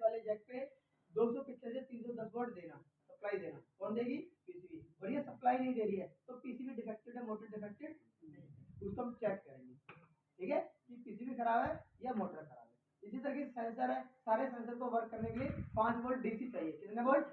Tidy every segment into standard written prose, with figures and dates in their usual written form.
वाले जैक पे 275 से 310 वोल्ट देना, सप्लाई देना, कौन देगी? पीसीबी। और ये सप्लाई नहीं दे रही है तो पीसीबी डिफेक्टेड है, मोटर डिफेक्टेड नहीं, उसको हम चेक करेंगे, ठीक है, कि पीसीबी खराब है या मोटर खराब है। इसी तरह से सेंसर है, सारे सेंसर को वर्क करने के लिए 5 वोल्ट डीसी चाहिए। कितने वोल्ट?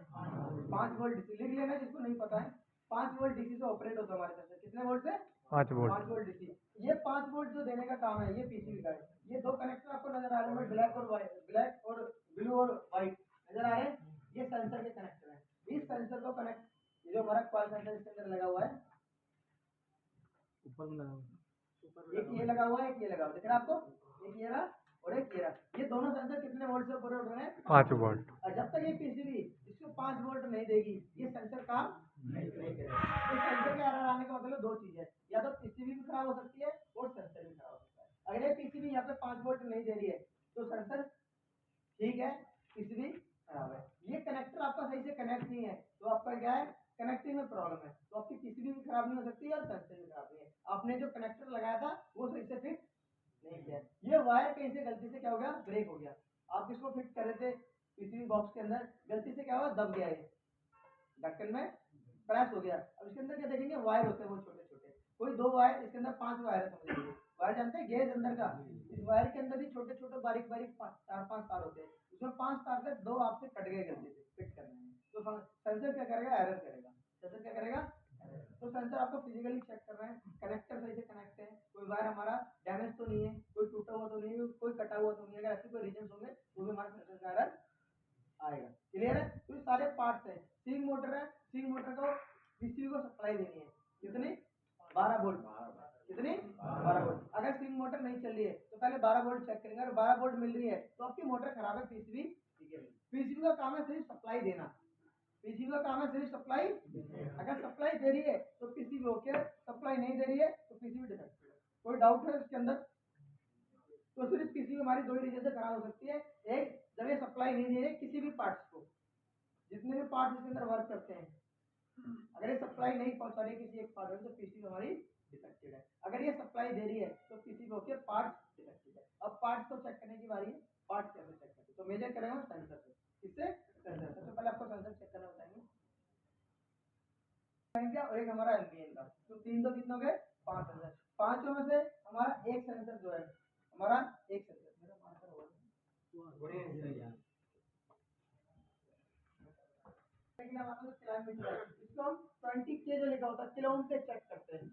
5 volt DC. लिख लेना जिसको नहीं पता है, 5 वोल्ट डीसी से ऑपरेट होता है हमारे सेंसर। कितने वोल्ट से? 5 वोल्ट। 5 volt DC. ये 5 वोल्ट जो देने का काम है ये पीसीबी का है। ये दो कनेक्टर आपको नजर आ रहे हैं, ब्लैक और व्हाइट, ब्लैक और ब्लू और व्हाइट नजर आ रहे हैं, ये सेंसर के कनेक्टर हैं। इस सेंसर को कनेक्ट, ये जो हमारा कॉइल सेंसर इसके अंदर लगा हुआ है, ऊपर में लगा, एक ये लगा हुआ है, एक ये लगा हुआ है, दिख रहा है आपको? एक ये रहा और एक ये रहा। ये दोनों सेंसर कितने वोल्ट से ऑपरेट हो रहे हैं? 5 वोल्ट। और जब तक ये पीसीबी इसको 5 वोल्ट नहीं देगी ये सेंसर काम नहीं करेगा। तो सेंसर के एरर आने का मतलब दो चीजें, या तो पीसीबी भी खराब हो सकती है और सेंसर भी खराब हो सकता है। अगर ये पीसीबी यहाँ पे 5 वोल्ट नहीं दे रही है तो सेंसर ठीक है, पीसीबी खराब है। ये कनेक्टर आपका सही से कनेक्ट नहीं है तो आपका क्या है? कनेक्टिंग में प्रॉब्लम है, तो आपकी पीसीबी भी खराब नहीं हो सकती और सेंसर भी खराब नहीं है। आपने जो कनेक्टर लगाया था वो सही से फिट नहीं किया। ये वायर कहीं से गलती से क्या हो गया? ब्रेक हो गया। आप इसको फिट कर रहे थे पीसीबी बॉक्स के अंदर, गलती से क्या हुआ? दब गया, ये ढक्कन में क्रैश हो गया। अब इसके अंदर क्या देखेंगे? वायर होते हैं वो छोटे छोटे, कोई दो वायर, इसके अंदर 5 वायर है, समझ लीजिए। वायर जानते हैं गेज अंदर का, इस वायर के अंदर भी छोटे छोटे बारीक बारीक 4-5 तार होते हैं। उसमें 5 तार से 2 आपसे कट गए गलती से फिट करने में, तो सेंसर क्या करेगा? एरर करेगा। सेंसर क्या करेगा? तो सेंसर आपको फिजिकली चेक कर रहे हैं, कनेक्टर सही से कनेक्ट है, कोई वायर हमारा डैमेज तो नहीं है, कोई टूटा हुआ तो नहीं है, कोई कटा हुआ तो नहीं है। अगर ऐसे कोई रीजन होंगे तो भी हमारे सेंसर का एरर आएगा। क्लियर है? तो ये सारे पार्ट्स हैं। स्विंग मोटर है, स्विंग मोटर को पीसीबी को सप्लाई देनी है, कितनी? 12 वोल्ट। कितनी? 12 वोल्ट। अगर स्विंग मोटर नहीं चल रही है तो पहले 12 वोल्ट चेक करेंगे। अगर 12 वोल्ट मिल रही है तो आपकी मोटर खराब है, पीसीबी ठीक है। पीसीबी का काम है सिर्फ सप्लाई देना, पीसीबी का काम है सिर्फ सप्लाई। अगर सप्लाई दे रही है तो पीसीबी ओके, सप्लाई नहीं दे रही है तो पीसीबी डिफेक्टिव है। कोई डाउट है इसके अंदर? तो सिर्फ पीसीबी हमारी दो ही रीजन से खराब हो सकती है। एक, जब ये सप्लाई नहीं दे रही किसी भी पार्ट्स को, जितने भी पार्ट्स इसके अंदर वर्क करते हैं, अगर ये सप्लाई नहीं पहुंचा रही किसी एक पार्ट में तो पीसीबी हमारी डिफेक्टेड है। अगर ये सप्लाई दे रही है तो पीसीबी ओके, पार्ट डिफेक्टेड है। अब पार्ट्स को चेक करने की बारी है, पार्ट्स कैसे चेक करते हैं? तो मेजर करेंगे सेंसर से। किससे? सेंसर। सबसे पहले आपको सेंसर चेक करना बताएंगे, और एक हमारा एलपीएन का, तो 3 तो कितने हो गए? 5 सेंसर। पांचों में से हमारा एक सेंसर जो है, हमारा एक सेंसर, मेरा मार्कर हुआ किलोमीटर, इसको हम 20 के जो लिखा होता है किलो पे चेक करते हैं,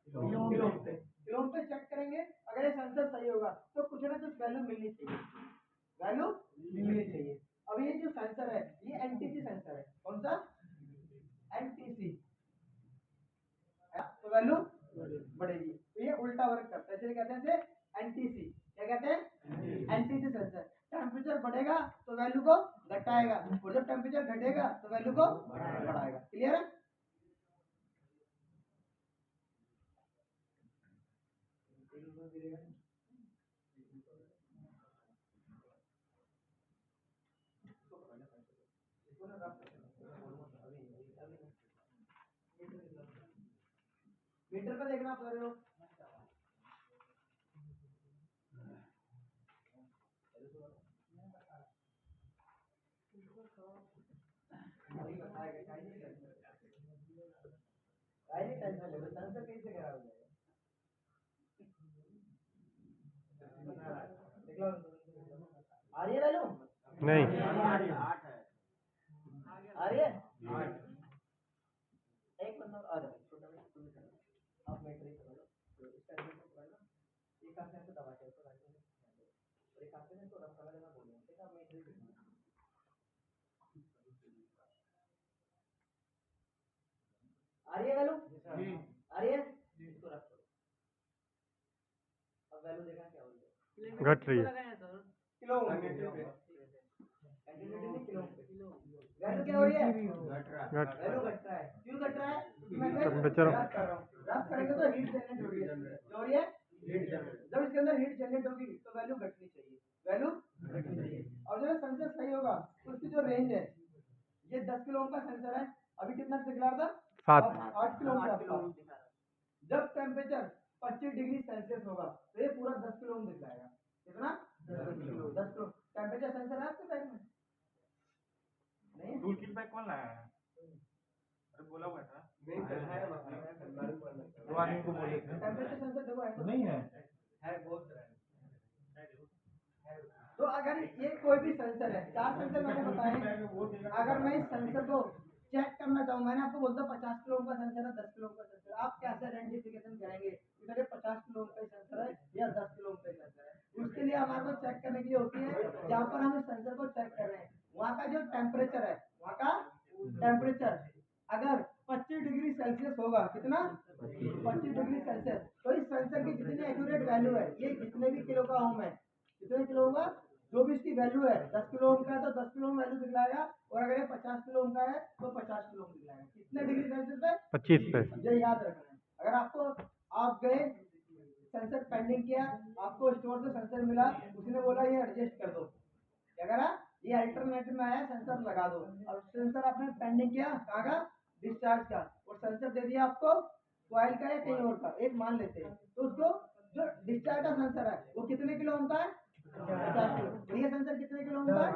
किलो पे चेक करेंगे। अगर ये सेंसर सही होगा तो कुछ ना कुछ वैल्यू मिलनी चाहिए, वैल्यू मिलनी चाहिए। अब ये जो सेंसर है ये एनटीसी सेंसर है, कौन सा? एनटीसी, तो वैल्यू बढ़ेगी। तो ये उल्टा वर्क करता है, इसलिए कहते हैं एनटीसी। क्या कहते हैं? NTC sensor. टेम्परेचर बढ़ेगा तो वैल्यू को घटाएगा, और जब टेम्परेचर घटेगा तो वैल्यू को बढ़ाएगा। क्लियर है? मीटर पे देखना पड़ रहे हो, टेंशन ले, सेंसर कैसे खराब हो जाएगा? आ रही है वैल्यू? नहीं, आ रही है? एक बंदा आ जाए, छोटा आप मीटर ही पकड़ लो, तो इसका मीटर पकड़ लो, एक हाथ से ऐसे दबा के इसको रखो, और एक हाथ से इसको रब कर देना, बोलूं ठीक है? आप मीटर ही पकड़ लो। आ रही है वैल्यू? आ रही है? इसको रख दो। अब वैल्यू देखा क्या हो रही है? घट रही है। किलो वैल्यू क्या हो रही है? घट वैल्यू घट रहा है। क्यों घट रहा है? क्योंकि मैं टेम्परेचर रब कर रहा हूँ, रब करेंगे तो हीट जनरेट हो रही है, क्या हो रही है? Heat generate. जब इसके अंदर हीट जनरेट होगी तो वैल्यू घटनी चाहिए, वैल्यू घटनी चाहिए। और जब सेंसर सही होगा तो उसकी जो रेंज है, ये 10 किलो का सेंसर है, अभी कितना दिखा रहा था? 8 किलो का दिखा रहा है। जब टेम्परेचर 25 डिग्री सेल्सियस होगा तो ये पूरा 10 किलो दिख जाएगा। कितना? 10 किलो। टेम्परेचर सेंसर है आपके बैग में? नहीं, टूल किट बैग कौन लाया है? अरे बोला हुआ था दो आदमी को बोले थे। टेम्परेचर सेंसर देखो है तो नहीं है बहुत सारा तो अगर ये कोई भी सेंसर है, 4 सेंसर मैंने बताए, अगर मैं इस सेंसर को चेक करना चाहूँ, मैंने आपको बोलता 50 किलो ओम का सेंसर है, 10 किलो ओम का सेंसर है, आप कैसे आइडेंटिफिकेशन करेंगे कि मेरे 50 किलो ओम का सेंसर है या 10 किलो ओम का सेंसर है? उसके लिए हमारे को चेक करने के लिए होती है, जहाँ पर हम इस सेंसर को चेक कर रहे हैं वहाँ का जो टेम्परेचर है, वहाँ का टेम्परेचर अगर 25 डिग्री सेल्सियस होगा, कितना 25 डिग्री सेल्सियस, तो इस सेंसर की जितनी एक्यूरेट वैल्यू है, ये जितने भी किलो का ओम है, कितने किलो होगा, जो भी इसकी वैल्यू है, 10 किलो ओम का है तो 10 किलो ओम वैल्यू दिखलाएगा, और अगर ये 50 किलो ओम का है तो 50 किलो ओम दिखलाएगा। कितने डिग्री सेल्सियस पे? 25 पे। ये याद रखना है। अगर आपको, आप गए सेंसर पेंडिंग किया, आपको स्टोर से सेंसर मिला, उसने बोला ये एडजस्ट कर दो, क्या करा, ये अल्टरनेटिव में आया सेंसर लगा दो, और सेंसर आपने पेंडिंग किया कहाँ का, डिस्चार्ज का, और सेंसर दे दिया आपको कॉइल का या कहीं और का, एक मान लेते हैं, तो उसको जो डिस्चार्ज का सेंसर है वो कितने किलो ओम का है, 50 किलो, तो ये सेंसर कितने किलो ओम का है,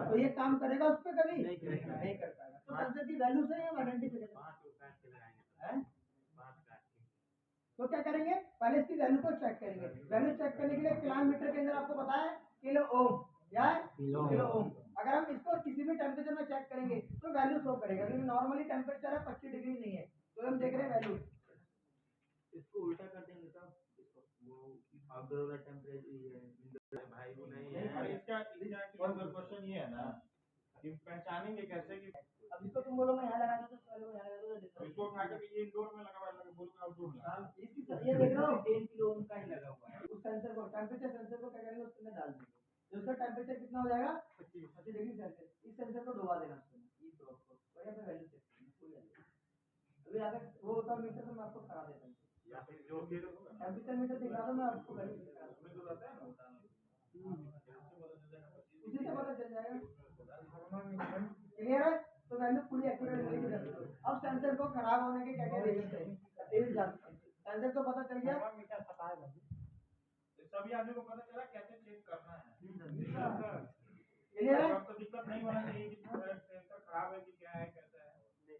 तो ये काम करेगा उस पर कभी नहीं कर पाएगा। तो सेंसर की वैल्यू से हम आइडेंटिफिकेशन, तो क्या करेंगे, पहले इसकी वैल्यू को चेक करेंगे। वैल्यू चेक करने के लिए किलोमीटर के अंदर आपको पता है किलो ओम या किलो ओम, अगर हम इसको किसी भी टेम्परेचर में चेक करेंगे तो वैल्यू शो करेगा, क्योंकि नॉर्मली टेम्परेचर है 25 डिग्री नहीं है, तो हम देख रहे हैं वैल्यू। इसको उल्टा कर देंगे तो वो आउटडोर का टेम्परेचर भाई वो नहीं है। इसका क्वेश्चन ये है ना कि पहचानेंगे कैसे कि अब इसको तुम बोलो मैं यहाँ लगा दूँ तो पहले मैं यहाँ लगा दूँ, इसको उठा के ये इंडोर में लगा हुआ बोलूंगा आउटडोर में। इसकी ये देख रहे हो 10 किलो ओम का ही लगा हुआ है। उस सेंसर को, टेम्परेचर सेंसर को क्या करेंगे, उसके अंदर डाल देंगे, तो उसका टेम्परेचर कितना हो जाएगा 25 डिग्री सेल्सियस। इस सेंसर को डुबा देना उसमें, इस ड्रॉप को, और यहाँ पे वैल्यू चेक करनी है, पूरी वैल्यू। अभी अगर वो होता मीटर तो मैं आपको करा देता हूँ, या फिर जो फिर टेम्परेचर मीटर दिखा दो, मैं आपको वैल्यू चेक करा दूँ, जो रहता है ना उसी से पता चल जाएगा। क्लियर है? तो वैल्यू पूरी एक्यूरेट मिलेगी 10 किलो। अब सेंसर को खराब होने के क्या क्या रीजन है, सेंसर को पता चल गया, सभी आदमी को पता चला कैसे चेक करना है। क्लियर है? अब तो दिक्कत नहीं होना चाहिए कि सेंसर खराब है कि क्या है कैसा है।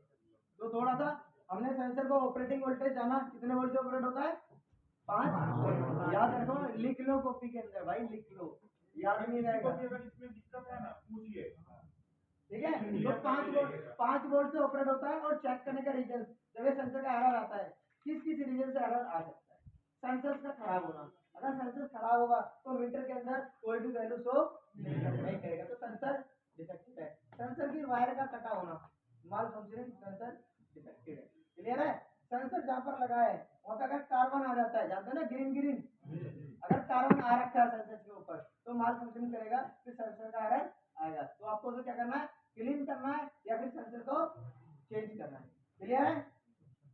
तो थोड़ा सा हमने सेंसर को ऑपरेटिंग वोल्टेज जाना, कितने वोल्ट से ऑपरेट होता है, 5 याद रखो, लिख लो कॉपी के अंदर भाई, लिख लो, याद नहीं रहेगा, अगर इसमें दिक्कत है ना पूछिए, ठीक है। तो 5 वोल्ट से ऑपरेट होता है, और चेक करने का रीजन, जब ये सेंसर का एरर आता है, किस किस रीजन से एरर आ सकता है, सेंसर का खराब होना, अगर सेंसर खराब होगा तो मीटर के अंदर कोई भी वैल्यू शो नहीं करेगा, तो सेंसर डिफेक्टिव है। सेंसर की वायर का कटा होना, माल फंक्शनिंग, सेंसर डिफेक्टिव है। क्लियर है? सेंसर जहाँ पर लगा है वहाँ पे अगर कार्बन आ जाता है, जानते हैं ना ग्रीन ग्रीन, अगर कार्बन आ रखा है सेंसर के ऊपर तो माल फंक्शनिंग करेगा, फिर सेंसर का एरर आएगा, तो आपको तो क्या करना है, क्लीन करना है या फिर सेंसर को चेंज करना है। क्लियर है?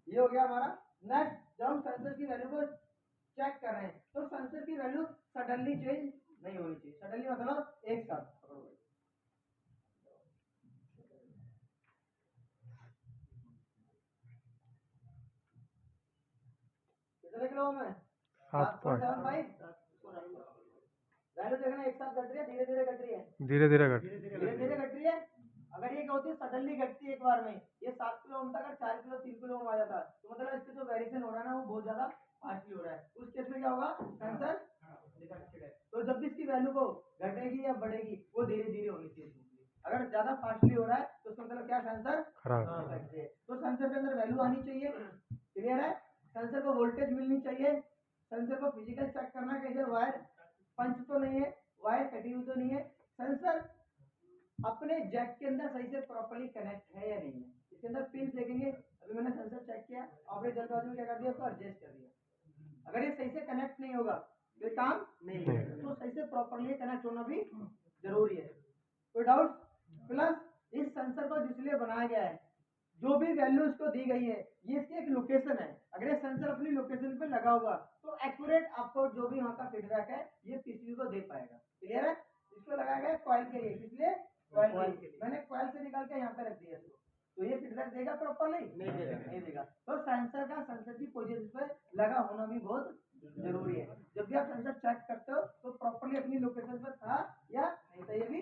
ये हो गया हमारा। नेक्स्ट, जब हम सेंसर की वैल्यू को चेक कर रहे हैं तो सेंसर की वैल्यू सडनली चेंज नहीं होनी चाहिए। सडनली मतलब एक साथ, कितने किलो में 7.75, वैल्यू देखना एक साथ घट रही है, धीरे धीरे घट रही है, धीरे धीरे घट धीरे धीरे घट रही है। अगर ये क्या होती है, सडनली घटती है एक बार में, ये 7 किलो ओम था, अगर 4 किलो 3 किलो ओम आ जाता, तो मतलब इसके जो वेरिएशन हो रहा है ना वो बहुत ज्यादा फास्टली हो रहा है, उस केस में क्या होगा, सेंसर डिफेक्टेड है। तो जब भी इसकी वैल्यू को घटेगी या बढ़ेगी वो धीरे धीरे होनी चाहिए, अगर ज्यादा फास्टली हो रहा है तो उसका मतलब क्या, सेंसर खराब। तो सेंसर के अंदर वैल्यू आनी चाहिए। क्लियर है? सेंसर को वोल्टेज मिलनी चाहिए, सेंसर को फिजिकल चेक करना कैसे, वायर पंच तो नहीं है, वायर कटी हुई तो नहीं है, सेंसर अपने जैक के अंदर सही से प्रॉपर्ली कनेक्ट है या नहीं है। इसके अंदर पिन देखेंगे, अभी मैंने सेंसर चेक किया, आपने जल्दबाजी में क्या कर दिया, उसको एडजस्ट कर दिया, अगर ये सही से कनेक्ट नहीं होगा तो ये काम नहीं होगा, तो सही से प्रॉपर्ली कनेक्ट होना भी जरूरी है। कोई डाउट? प्लस इस सेंसर को जिसलिए बनाया गया है, जो भी वैल्यू इसको दी गई है, ये इसकी एक लोकेशन है, अगर ये सेंसर अपनी लोकेशन पे लगा होगा तो एक्यूरेट आपको जो भी वहाँ का फीडबैक है ये पीसीबी को दे पाएगा। क्लियर है? इसको लगाया गया कॉइल के लिए, किसलिए, कॉइल के लिए। मैंने कॉइल से निकाल के यहाँ पे रख दिया इसको, तो ये फीडबैक देगा प्रॉपरली, नहीं देगा। तो सेंसर का सेंसर की पोजीशन पे लगा होना भी बहुत जरूरी है। जब भी आप सेंसर चेक करते हो तो प्रॉपरली अपनी लोकेशन पर था या नहीं था तो ये भी